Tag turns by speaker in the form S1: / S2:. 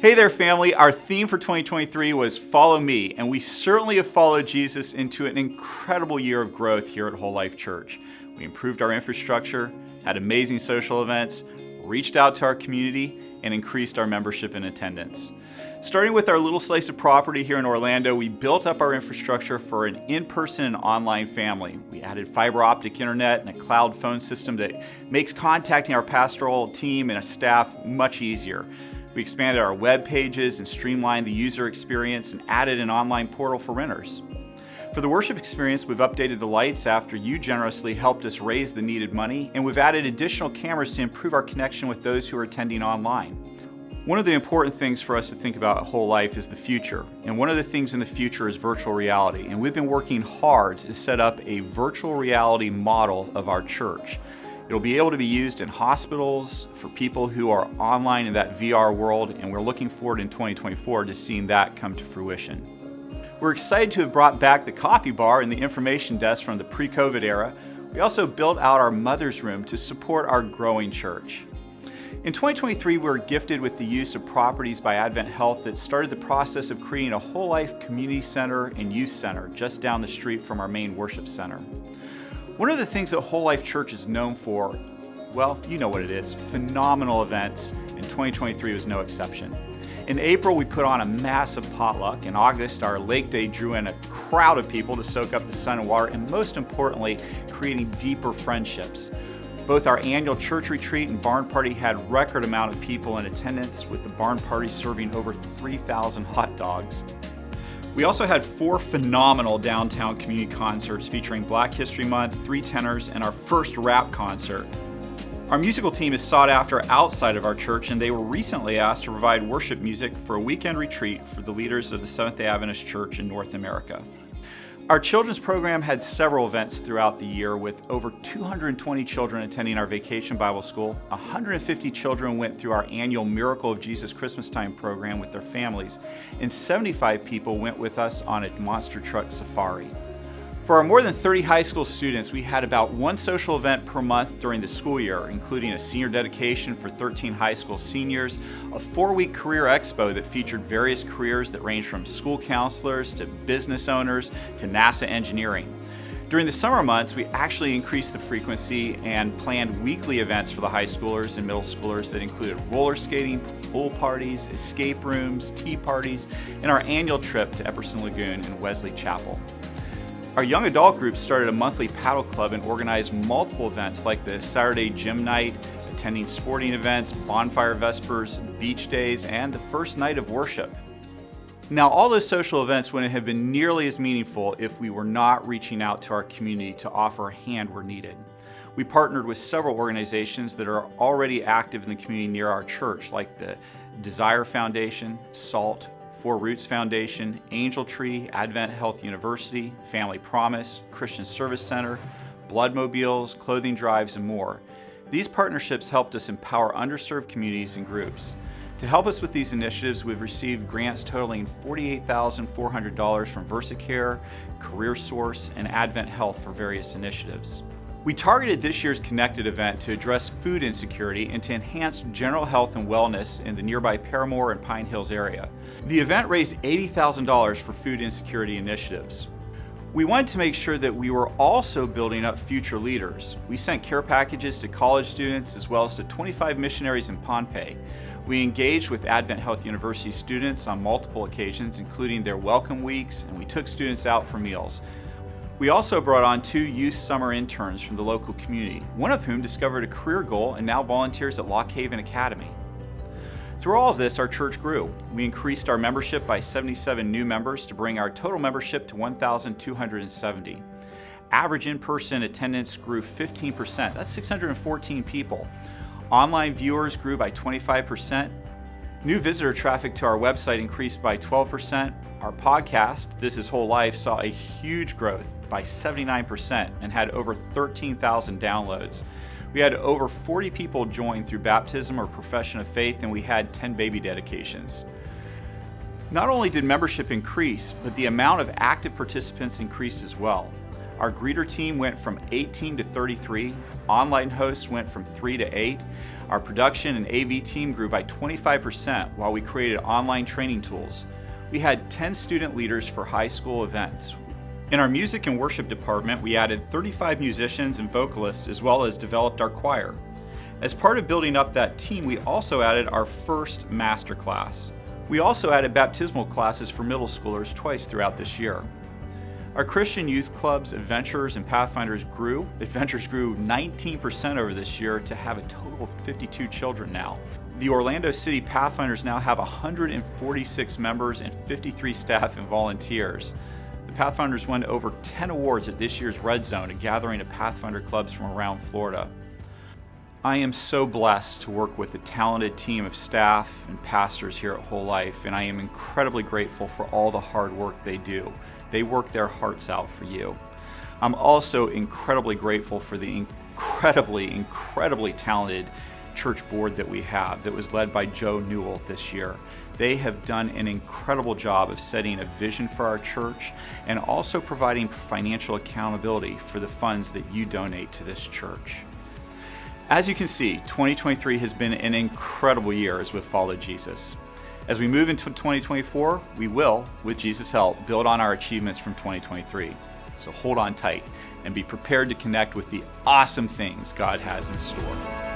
S1: Hey there, family. Our theme for 2023 was Follow Me, and we certainly have followed Jesus into an incredible year of growth here at WholeLife Church. We improved our infrastructure, had amazing social events, reached out to our community, and increased our membership and attendance. Starting with our little slice of property here in Orlando, we built up our infrastructure for an in-person and online family. We added fiber optic internet and a cloud phone system that makes contacting our pastoral team and staff much easier. We expanded our web pages and streamlined the user experience and added an online portal for renters. For the worship experience, we've updated the lights after you generously helped us raise the needed money, and we've added additional cameras to improve our connection with those who are attending online. One of the important things for us to think about at WholeLife is the future, and one of the things in the future is virtual reality, and we've been working hard to set up a virtual reality model of our church. It'll be able to be used in hospitals for people who are online in that VR world, and we're looking forward in 2024 to seeing that come to fruition. We're excited to have brought back the coffee bar and the information desk from the pre-COVID era. We also built out our mother's room to support our growing church. In 2023, we were gifted with the use of properties by Advent Health that started the process of creating a WholeLife community center and youth center just down the street from our main worship center. One of the things that WholeLife Church is known for, well, you know what it is, phenomenal events, and 2023 was no exception. In April, we put on a massive potluck. In August, our Lake Day drew in a crowd of people to soak up the sun and water, and most importantly, creating deeper friendships. Both our annual church retreat and barn party had record amount of people in attendance, with the barn party serving over 3,000 hot dogs. We also had 4 phenomenal downtown community concerts featuring Black History Month, 3 tenors, and our first rap concert. Our musical team is sought after outside of our church, and they were recently asked to provide worship music for a weekend retreat for the leaders of the Seventh-day Adventist Church in North America. Our children's program had several events throughout the year, with over 220 children attending our Vacation Bible School. 150 children went through our annual Miracle of Jesus Christmas Time program with their families, and 75 people went with us on a monster truck safari. For our more than 30 high school students, we had about 1 social event per month during the school year, including a senior dedication for 13 high school seniors, a 4-week career expo that featured various careers that range from school counselors to business owners to NASA engineering. During the summer months, we actually increased the frequency and planned weekly events for the high schoolers and middle schoolers that included roller skating, pool parties, escape rooms, tea parties, and our annual trip to Epperson Lagoon and Wesley Chapel. Our young adult group started a monthly paddle club and organized multiple events like the Saturday gym night, attending sporting events, bonfire vespers, beach days, and the first night of worship. Now, all those social events wouldn't have been nearly as meaningful if we were not reaching out to our community to offer a hand where needed. We partnered with several organizations that are already active in the community near our church, like the Desire Foundation, SALT, 4 Roots Foundation, Angel Tree, Advent Health University, Family Promise, Christian Service Center, Bloodmobiles, clothing drives, and more. These partnerships helped us empower underserved communities and groups. To help us with these initiatives, we've received grants totaling $48,400 from VersaCare, CareerSource, and Advent Health for various initiatives. We targeted this year's Connected event to address food insecurity and to enhance general health and wellness in the nearby Paramore and Pine Hills area. The event raised $80,000 for food insecurity initiatives. We wanted to make sure that we were also building up future leaders. We sent care packages to college students as well as to 25 missionaries in Pohnpei. We engaged with Advent Health University students on multiple occasions, including their welcome weeks, and we took students out for meals. We also brought on 2 youth summer interns from the local community, one of whom discovered a career goal and now volunteers at Lock Haven Academy. Through all of this, our church grew. We increased our membership by 77 new members to bring our total membership to 1,270. Average in-person attendance grew 15%. That's 614 people. Online viewers grew by 25%. New visitor traffic to our website increased by 12%. Our podcast, This is WholeLife, saw a huge growth by 79% and had over 13,000 downloads. We had over 40 people join through baptism or profession of faith, and we had 10 baby dedications. Not only did membership increase, but the amount of active participants increased as well. Our greeter team went from 18 to 33. Online hosts went from 3 to 8. Our production and AV team grew by 25% while we created online training tools. We had 10 student leaders for high school events. In our music and worship department, we added 35 musicians and vocalists as well as developed our choir. As part of building up that team, we also added our first master class. We also added baptismal classes for middle schoolers twice throughout this year. Our Christian youth clubs, Adventures, and Pathfinders grew. Adventures grew 19% over this year to have a total of 52 children now. The Orlando City Pathfinders now have 146 members and 53 staff and volunteers. The Pathfinders won over 10 awards at this year's Red Zone, a gathering of Pathfinder clubs from around Florida. I am so blessed to work with a talented team of staff and pastors here at WholeLife, and I am incredibly grateful for all the hard work they do. They work their hearts out for you. I'm also incredibly grateful for the incredibly talented church board that we have that was led by Joe Newell this year. They have done an incredible job of setting a vision for our church and also providing financial accountability for the funds that you donate to this church. As you can see, 2023 has been an incredible year as we've followed Jesus. As we move into 2024, we will, with Jesus' help, build on our achievements from 2023. So hold on tight and be prepared to connect with the awesome things God has in store.